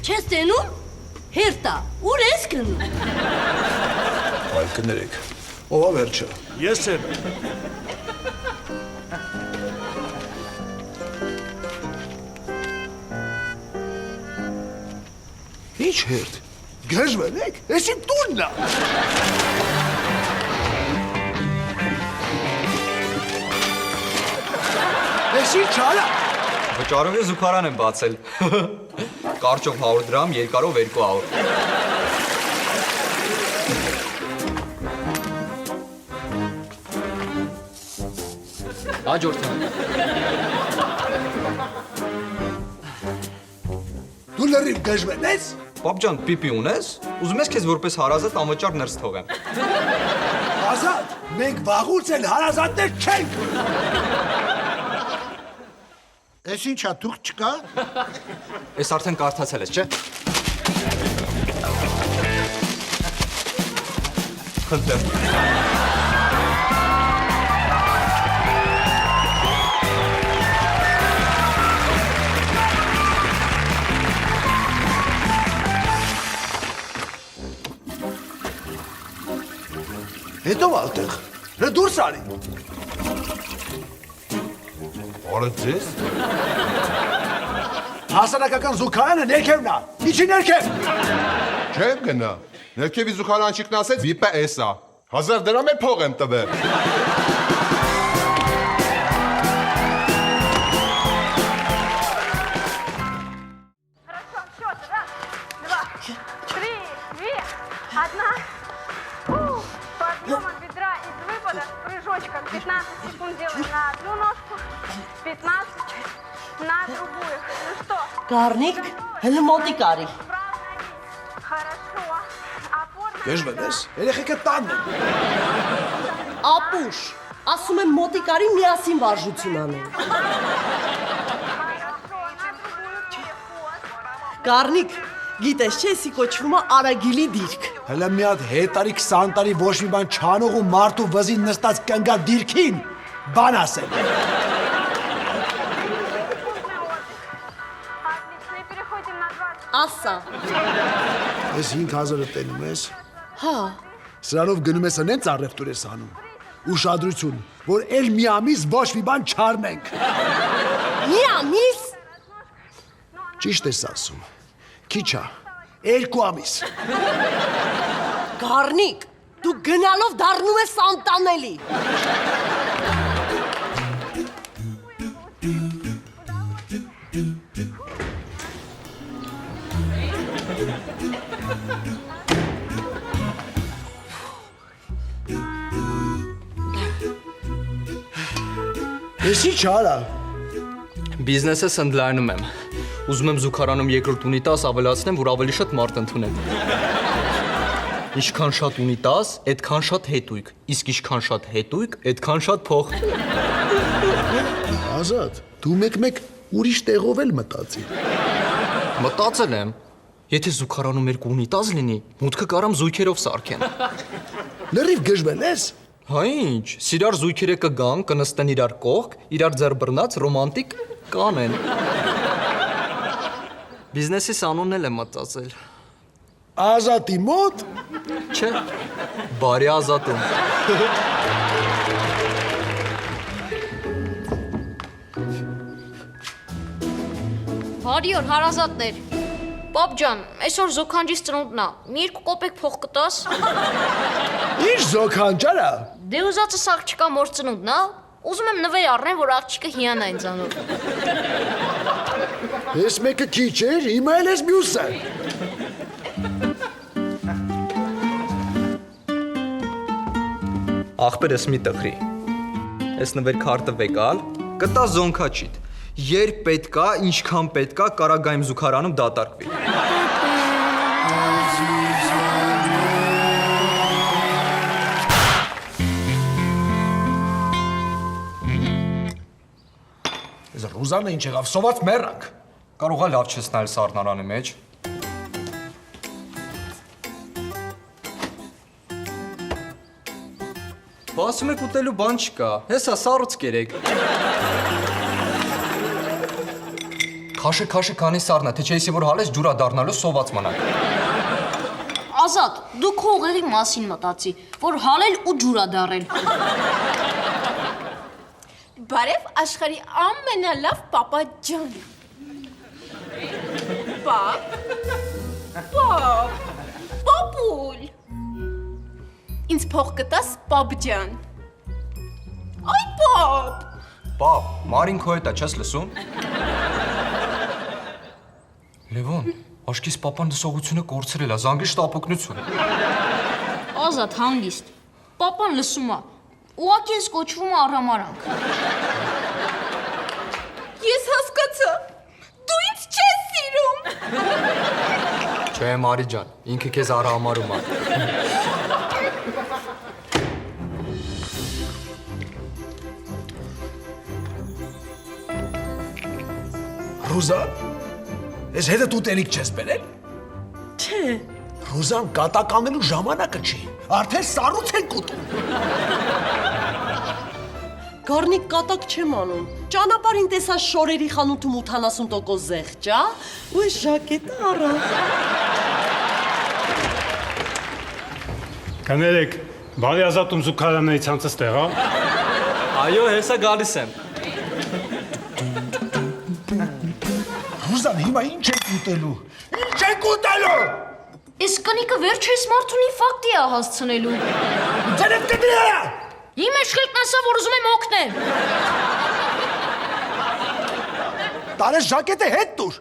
Չես տենում, հերտա, ուր ես գնում։ Այլ կներեք, ով վերջը։ Ես եմ։ Ինչ հերտ, գժվել եք, ես իմ տունն է։ Ես ինչ արա։ Վճարովի զուգարան եմ բացել։ Կարճով 100 դրամ, երկարով 200։ Հաջորդը։ Դու լրիվ գժվել ես։ Պապ ջան, պիպի ունես։ Ուզում ես քեզ որպես հարազատ անվճար ներս թողեմ։ Ազատ, մենք վաղուց էլ հարազատներ չենք։ Ես ինչա, թուղթ չկա։ Ես արդեն կարդացել ես, չէ՞։ Խնդրեմ։ Հետո ալտեղ, հա դուրս արի։ Արը ձեզ։ Հասարակական զուգարանը ներքևն է, իջի ներքև։ Չեմ գնա։ Ներքևի զուգարանչիկն ասեց վիպը էսա։ 1000 դրամ էլ փող եմ տվել։ Подъем от бедра и с выпада прыжочком 15 секунд делаем на одну ножку, 15 на другую. Ну что? Գառնիկ, հլը մոտիկ արի։ Хорошо. Опорно. Գժվել ես, երեխեքը տանն են։ Ապուշ, ասում եմ մոտիկ արի միասին վարժություն անեն։ Хорошо. На другую переход. Գառնիկ, գիտես չէ, սի կոչվում է արագիլի դիրք։ Հələ մի հատ հետարի 20 տարի ոչ մի բան չանող ու մարդու վզին նստած կնգա դիրքին, բան ասել։ Отлично. И переходим на 20. Ասա։ Ես 5000-ը տենում ես, Հա, սրանով գնում ես անենց առևտուր ես անում։ Ուշադրություն, որ էլ մի ամիս ոչ մի բան չարնենք։ մի ամիս։ Ճիշտ ես ասում։ Քիչ է, 2 ամիս։ Գառնիկ, դու գնալով դառնում ես անտանելի։ Ես ինչ արա։ Բիզնեսը սնդլայնում եմ։ Ուզում եմ զուգարանում երկրորդ ունիտաս ավելացնեմ, որ ավելի շատ մարդ ընդունեմ։ Ինչքան շատ ունիտաս, այդքան շատ հետույք, իսկ ինչքան շատ հետույք, այդքան շատ փող։ Ազատ, դու մեկ-մեկ ուրիշ տեղով էլ մտածի։ Մտածել եմ, եթե զուգարանում երկու ունիտաս լինի, մուտքը կարամ զույգերով սարքեն։ Լրիվ գժվել ես։ Հա ինչ, սիրար զույգերը կգան, կնստեն իրար կողք, իրար ձեռ բռնած ռոմանտիկ կանեն։ Բիզնեսի անունն էլ եմ մտածել։ Ազատի մոտ։ Չէ, բարի ազատում։ Հարիոր հարազատներ։ Պապ ջան, այսօր զոքանջիս ծնունդն է։ Մի 2 կոպեկ փող կտաս։ Ինչ զոքանջարա։ Դե ուզածս աղջկա մոր ծնունդն է։ Ուզում եմ նվեր առնեմ, որ աղջիկը հիանա ինձանով։ Ես մեկը քիչ էր, հիմա էլ ես մյուսը։ Ախպերս մի տխրի։ Այս նվեր քարտը վեկալ, կտա զոնքաչիտ։ Երբ պետքա, ինչքան պետքա, կարագայմ զուգարանում դատարկվի։ Այս Ռուզանը ինչ եղավ, սոված մեռանք։ Կարող է լավ չես նայել սառնարանի մեջ։ Բա ասում եք ուտելու բան չկա, հեսա սառուց կերեք։ քաշը քանի սառնա, թե չէ որ հալես ջուրա դառնալու սոված մնաք։ Ազատ, դու քո ուղեղի մասին մտածի, որ հալել ու ջուրա դառել։ Բարև աշխարհի ամենալավ պապա ջան։ Պապուլ։ Ինձ փող կտաս պապ ջան։ Այ պապ։ Պապ, Մարին քո հետ է, չես լսում։ Լևոն, աշկիս պապան դասողությունը կորցրել է, զանգի շտապօգնություն։ Ազատ, հանգիստ։ Պապան լսում է։ Ուղղակի ես կոչվում է առհամարանք։ Ես հասկացա։ Դու ինձ չես սիրում։ Չէ, Մարի ջան, ինքը քեզ արհամարում է։ Ռուզա, ես հետը դու տելիք չես բերել։ Չէ։ Ռուզան կատականելու ժամանակը չի, արդեն սառուց են կուտում։ Գառնիկ կատակ չեմ անում։ Ճանապարհին տեսա շորերի խանութում 80% զեղ ճա, ու այս ժակետը առա։ Կներեք, բարի ազատում զուգարանների ցանցը ստեղ, հա։ Այո, հեսա գալիս եմ։ Ռուզան, հիմա ինչ եք ուտելու։ Ինչ եք ուտելու։ Այս կնիկը վերջերս մարդունի ֆակտի է հասցնելու։ Ձերդ կդրեա։ Իմ էշխելքն ասա, որ ուզում եմ օգնել։ Տարես ժակետը հետ տուր։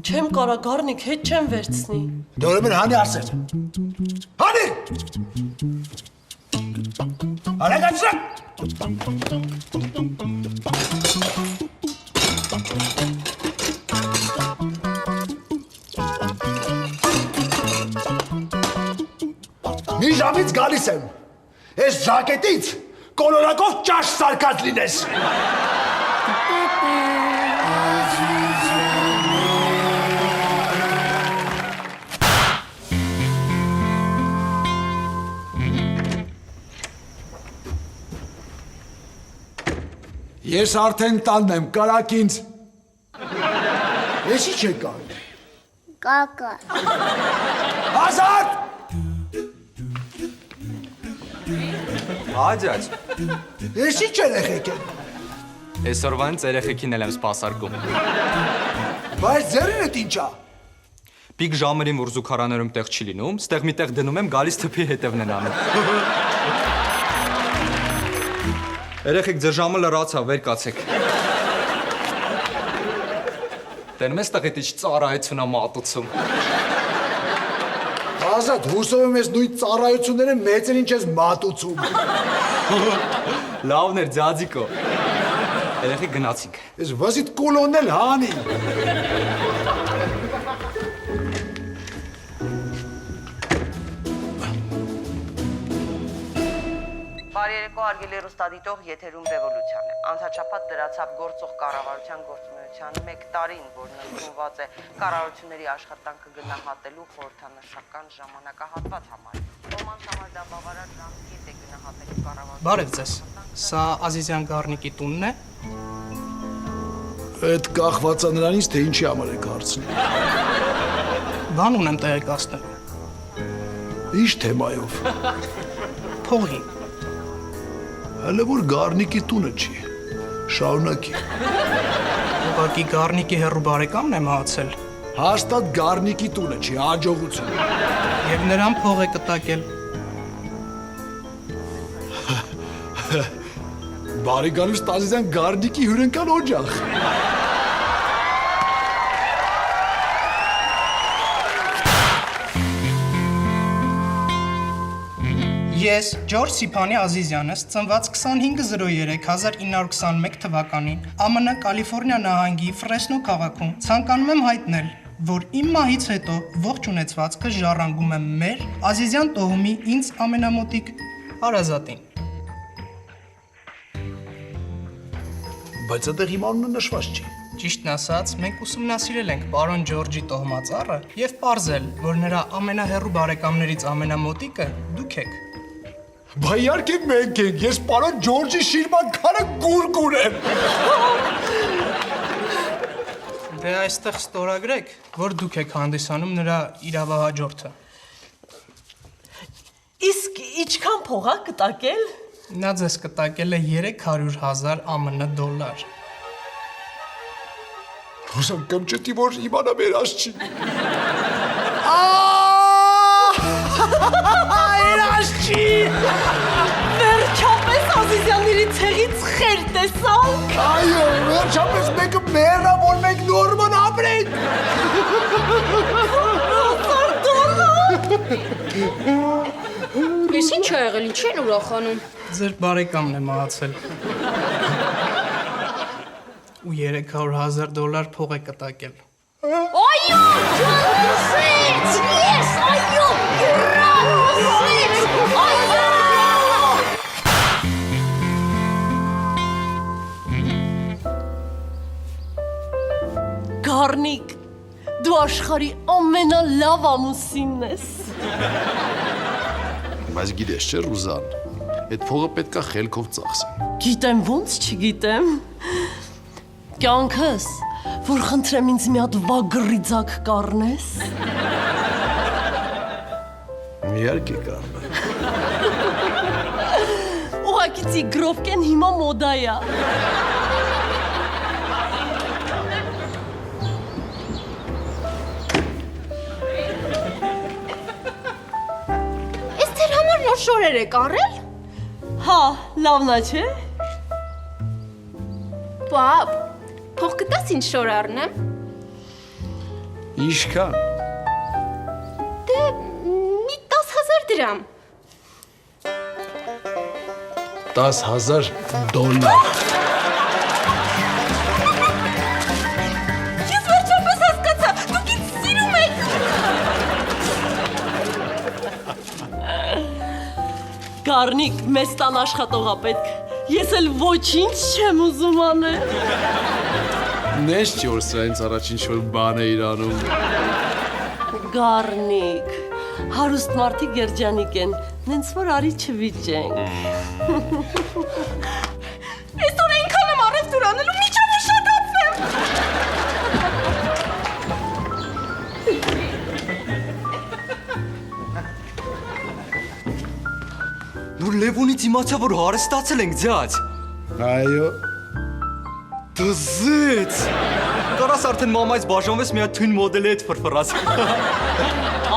Չեմ կարա գառնիկ, հետ չեմ վերցնի։ Դորմեն հանի ասեր։ Հանի։ Արագացրա։ Մի ժամից գալիս եմ։ Այս ժակետից կոլորակով ճաշ սարկած լինես։ Ես արդեն տանն եմ, կարակ ինձ։ Ես ինչ եք կարել։ Կակա։ Ազատ։ Հաջաջ, Ես ինչ երեխեք են։ այսօրվանից երեխեքին էլ եմ սպասարկում։ Բայց ձերինդ ինչա։ Պիկ ժամերին, որ զուգարաներում տեղ չի լինում, ստեղ մի տեղ դնում եմ, գալիս թփի հետևն են անում։ Երեխեք, ձեր ժամը լրացա, վեր կացեք։ Տերում ես տղետ իչ ծառայություն է մատուցում։ Ազատ, հուսով եմ ես նույն ծառայությունները մեծերին չես մատուցում։ Լավն էր, ձաձիկո։ Երեխեք գնացինք։ Ես վազիտ կուլոնն էլ հանի։ Բարի երեկո հարգելի հեռուստադիտող, եթերում Ռևոլյուցիան է։ Անցաչափած դրացավ գործող կառավարության գործունեության 1 տարին, որն ընդունված է կառավարությունների աշխատանքը գնահատելու խորհրդանշական ժամանակահատված համար։ Ոմանց համար դա բավարար ժամկետ է գնահատելու կառավարության։ Բարև ձեզ։ Սա Ազիզյան Գառնիկի տունն է։ Այդ կախվածա նրանից, թե ինչի համար եք հարցնում։ Բան ունեմ տեղեկացնել։ Ինչ թեմայով։ Փողի։ Հələ որ Գառնիկի տունը չի։ Շարունակի։ Ուղղակի Գառնիկի հեռու բարեկամն է մահացել։ Հաստատ Գառնիկի տունը չի, հաջողություն։ Եվ նրան փող է կտակել։ Բարի գալուս Տազիզյան Գառնիկի հյուրընկալ օջախ։ Ես, Ջորջ Սիփանի Ազիզյանս, ծնված 25/03/1921 թվականին ԱՄՆ Կալիֆոռնիա նահանգի Ֆրեսնո քաղաքում ցանկանում եմ հայտնել, որ իմ մահից հետո ողջ ունեցվածքը ժառանգում եմ մեր Ազիզյան տոհմի ինձ ամենամոտիկ հարազատին։ Բայց այդտեղ իմ անունը նշված չի։ Ճիշտն ասած, մենք ուսումնասիրել ենք պարոն Ջորջի տոհմածառը եւ պարզել, որ նրա ամենահեռու բարեկամներից ամենամոտիկը դուք եք։ Բա իհարկե մենք ենք, ես պարոն Ջորջի շիրման քանը գուրգուր եմ։ այստեղ ստորագրեք, որ դուք եք հանդիսանում նրա իրավահաջորդը։ Իսկ իչքան փող ա կտակել։ Նա ձեզ կտակել է 300,000 ԱՄՆ դոլար։ Հոսան կամ չտի որ իմանա մեր աշճի։ Երաշճի։ Վերջապես Ազիզյանների ցեղից խեր տեսանք։ Այո, վերջապես մեկը մեռա, որ մենք նորմալ ապրենք։ Ես ինչ ա եղել, ինչ են ուրախանում։ Ձեր բարեկամն է մահացել։ Ու 300,000 դոլար փող է կտակել։ Այո, ջանսից, ես, այո, ջանսից, այո։ Գառնիկ, դու աշխարհի ամենալավ ամուսինն ես։ Բայց գիտես չէ, Ռուզան, այդ փողը պետքա խելքով ծախսել։ Գիտեմ ոնց չգիտեմ։ Կյանքս, որ խնդրեմ ինձ մի հատ վագրի ձակ կառնես։ Իհարկե կառնեմ։ Ուղղակի տիգրովկեն հիմա մոդա է։ Ես ձեր համար նոր շորեր եք առել։ Հա, լավն է, չէ։ Պապ, փող կտաս ինչ շոր առնեմ։ Ինչքան։ Դե մի 10,000 դրամ։ 10,000 դոլար։ Ես վերջապես հասկացա, դուք ինձ սիրում եք։ Գառնիկ, մեզ տան աշխատողա պետք։ Ես էլ ոչինչ չեմ ուզում անել։ Նես չի որ սրանից առաջ ինչ-որ բան է իրանում։ Գառնիկ, հարուստ մարդիկ երջանիկ են, նենց որ արի չվիճենք։ Այսօր այնքան եմ առևտուր անելու, միջավ ուշադացնեմ։ Նոր Լևոնից իմացա, որ հարստացել ենք ձյաց։ Այո։ Դզեց։ Կարաս արդեն մամայից բաժանվես մի հատ թույն մոդելի հետ ֆրֆրած։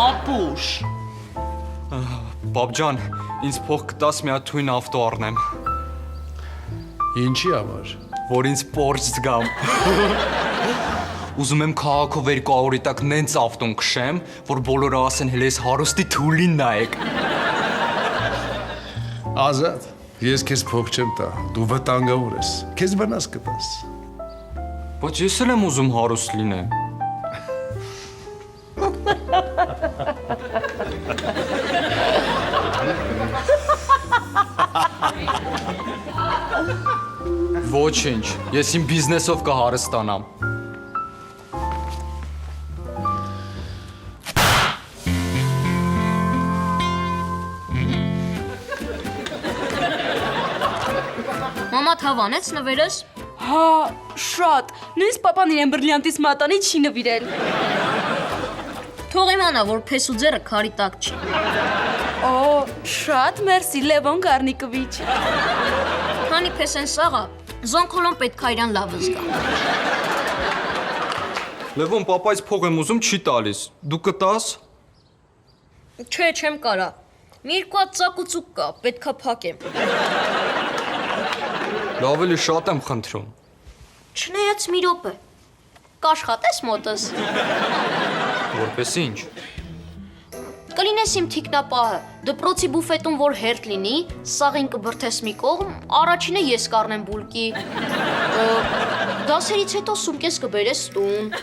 Ապուշ։ Պապ ջան, ինձ փող կտաս մի հատ թույն ավտո առնեմ, Ինչի համար։ որ ինձ Porsche զգամ։ Ուզում եմ քաղաքով 200-ի տակ նենց ավտոն քշեմ, որ բոլորը ասեն հենց ես հարուստի թուլին նայեք։ Ազատ, ես քեզ փող չեմ տա, դու վտանգավոր ես, քեզ վնաս կտաս։ Բայց ես էլ եմ ուզում հարուստ լինեմ։ Ոչինչ, ես իմ բիզնեսով կհարստանամ։ Մամա թավանեց նվերս։ Հա, շատ։ Նույնիսկ պապան իրեն բրլյանտից մատանի չի նվիրել։ Թող իմանա, որ փեսու ձեռը քարի տակ չի։ Օ, շատ մերսի Լևոն Գառնիկովիչ։ Քանի փես են սաղա, զոնքոլոն պետք է իրան լավը զգա։ Լևոն, պապայից փող եմ ուզում, չի տալիս։ Դու կտաս։ Չէ, չեմ կարա։ Մի երկու հատ ծակուցուկ կա, պետքա փակեմ։ Լավ էլի շատ եմ խնդրում։ Չնայած մի րոպե։ Կաշխատես մոտս։ Որպես ինչ։ Կլինես իմ թիկնապահը, դպրոցի բուֆետում որ հերթ լինի, սաղին կբրթես մի կողմ, առաջինը ես կառնեմ բուլկի։ Դասերից հետո սումկես կբերես տուն։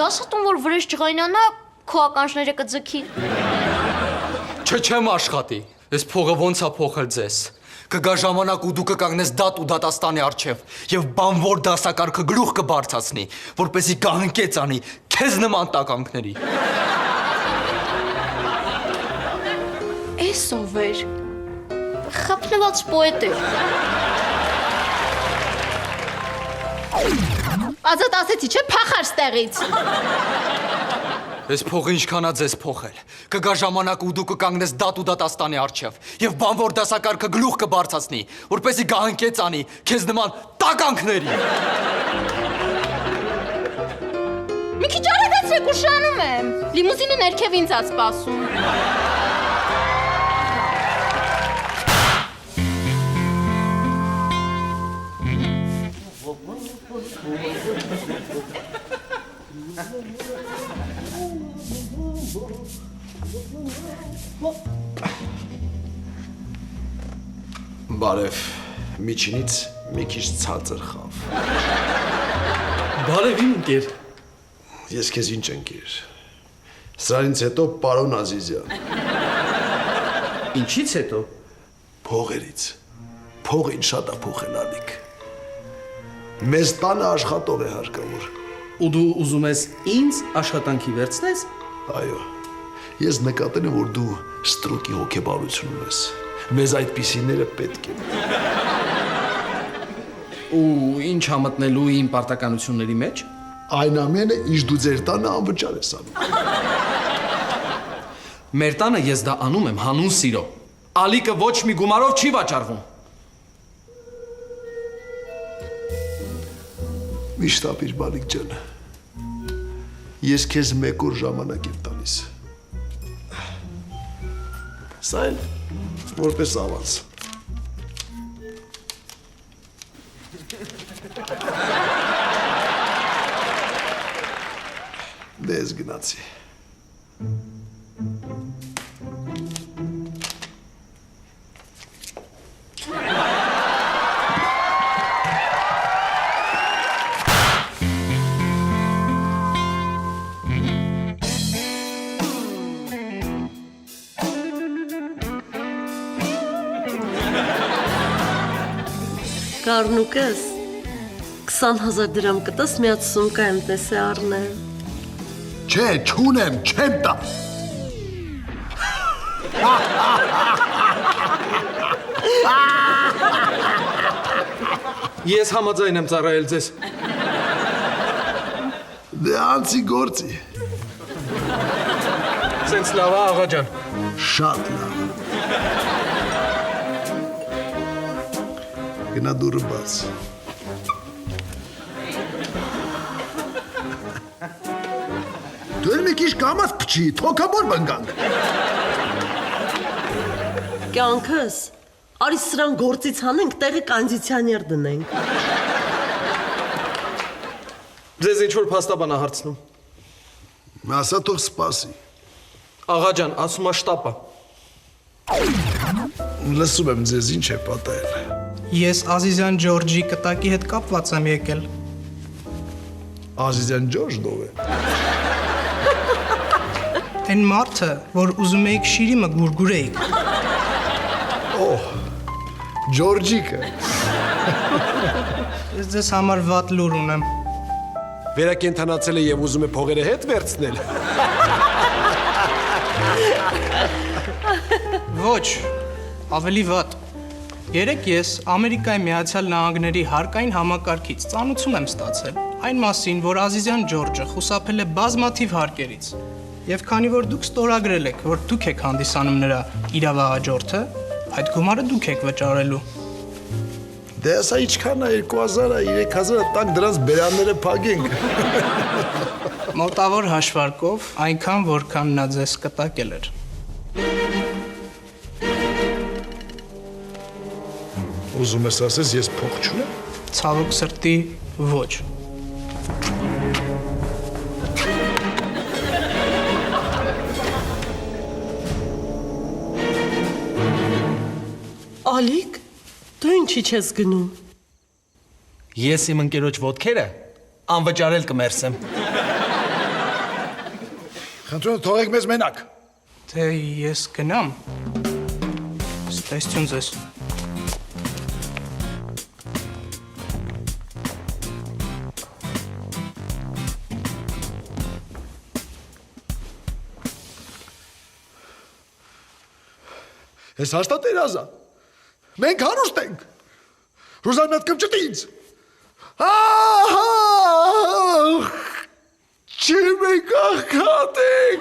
Դասատուն որ վրեժ ջղայնանա, քո ականջները կձգի։ Չեմ աշխատի։ Այս փողը ոնց է փոխել ձեզ։ Կգա ժամանակ ու դու կկանգնես դատ ու դատաստանի առջև եւ բանվոր դասակարգը գլուխ կբարձրացնի, որպեսզի կահնկեց անի քեզ նման տականքների։ Էս ով էր։ Խափնված պոետ էր։ Ազատ ասեցի, չէ, փախար ստեղից։ Այս փողը ինչքանա ձեզ փոխել։ Կգա ժամանակ ու դու կկանգնես դատ ու դատաստանի առջև եւ բանվոր դասակարգը գլուխ կբարձրացնի, որպեսզի գահանքեց անի քեզ նման տականքների։ Մի քիչ արագացրեք, ուշանում եմ։ Լիմուզինը ներքև ինձ ա սպասում։ Բարև, միջինից մի քիչ ցածր խավ։ Բարև իմ ընկեր։ Ես քեզ ինչ ընկեր։ Սրանից հետո պարոն Ազիզյան։ Ինչից հետո։ Փողերից։ Փողին շատ է փոխել Ալիկ։ Մեզ տանը աշխատող է հարկավոր։ Ու դու ուզում ես ինձ աշխատանքի վերցնես։ Այո։ Ես նկատել եմ, որ դու ստրուկի հոգեբանություն ունես։ Մեզ այդպիսիները պետք են։ Ու ինչ համտնելու իմ պարտականությունների մեջ։ Այն ամենը, ինչ դու ձեր տանը անվճար ես անում։ Մեր տանը ես դա անում եմ հանուն սիրո։ Ալիկը ոչ մի գումարով չի վաճառվում։ Միշտ ապիր Բալիկ ջան։ Ես քեզ մեկ օր ժամանակ եմ տալիս։ Սա էլ որպես ավանս։ Դե ես գնացի։ Կարնուկես, 20,000 դրամ կտաս միած սումկա եմ տեսե առնեմ։ Չէ, չունեմ, չեմ տա։ Ես համաձայն եմ ծառայել ձեզ։ Դե անցի գործի։ Սենց լավ է, աղա ջան։ Շատ լավ։ Գնա դուրը բաց։ Դու էլ մի քիչ կամաց փչի, թոքաբոր բնկանք։ Կյանքս, արի սրան գործից հանենք, տեղը կանձիցյաներ դնենք։ Ձեզ ինչ-որ փաստաբան է հարցնում։ Ասա թող սպասի։ Աղա ջան, ասում է շտապը։ Լսում եմ ձեզ ինչ է պատահել։ Ես Ազիզյան Ջորջի կտակի հետ կապված եմ եկել։ Ազիզյան Ջորջն ով է։ Այն մարդը, որ ուզում էիք շիրիմը գուրգուրեիք։ Օհ, Ջորջիկը։ Ես ձեզ համար վատ լուր ունեմ։ Վերակենդանացել է եւ ուզում է փողերը հետ վերցնել։ Ոչ, ավելի վատ։ Երեք ես Ամերիկայի Միացյալ Նահանգների հարկային համակարգից ծանուցում եմ ստացել այն մասին, որ Ազիզյան Ջորջը խուսափել է բազմաթիվ հարկերից։ Եվ քանի որ դուք ստորագրել եք, որ դուք եք հանդիսանում նրա իրավահաջորդը, այդ գումարը դուք եք վճարելու։ Դե ասա ինչքան է 2000-ը, 3000-ը տանք դրանց բերանները փագենք։ Մոտավոր հաշվարկով այնքան, որքան նա ձեզ կտակել էր։ Ուզում ես ասես, ես փող չունեմ։ Ցավոք սրտի ոչ։ Ալիկ, դու ինչի չես գնում։ Ես իմ ընկերոջ ոտքերը անվճարել կմերսեմ։ Խնդրում թողեք մեզ մենակ։ Թե ես գնամ։ Ստեսություն ձեզ։ Ես հաստատ երազա։ Մենք հարուստ ենք։ Ռուզաննատ կմճտի ինձ։ Չեմ եք աղքատեք։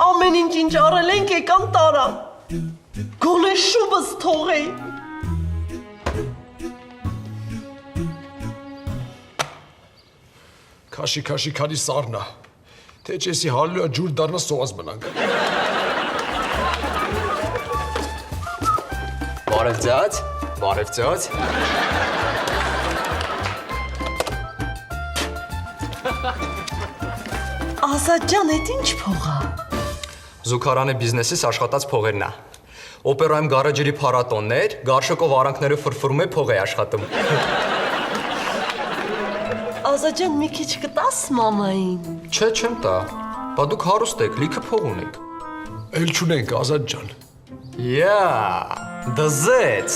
Ամեն ինչ արել ենք եկան տարա։ Գոնե շուբս թողեի։ Քաշի քանի սառնա։ Թե չեսի հալույա ջուր դառնա սոված մնանք։ Բարև ձեզ, բարև ձեզ։ Ազատ ջան, այդ ինչ փող է։ Զուգարանի բիզնեսից աշխատած փողերն է։ Օպերայում գարեջրի փառատոններ, գարշակով արանքները ֆրֆրում է փող է աշխատում։ Ազատ ջան, մի քիչ կտաս մամային։ Չէ, չեմ տա։ Բա դուք հարուստ եք, լիքը փող ունեք։ Էլ չունենք, Ազատ ջան։ Դզեց։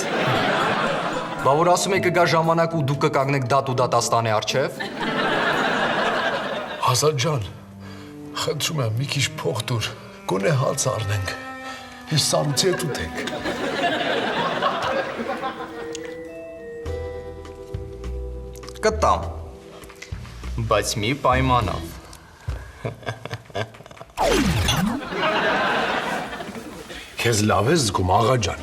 Բա որ ասում եք կգա ժամանակ ու դուք կկանգնեք դատ ու դատաստանի առջև։ Ազատ ջան, խնդրում եմ մի քիչ փող տուր, գոնե հաց առնենք։ Ես սառույցի հետ ուտենք։ Կտամ։ Բայց մի պայմանով։ Քեզ լավ է զգում, աղա ջան։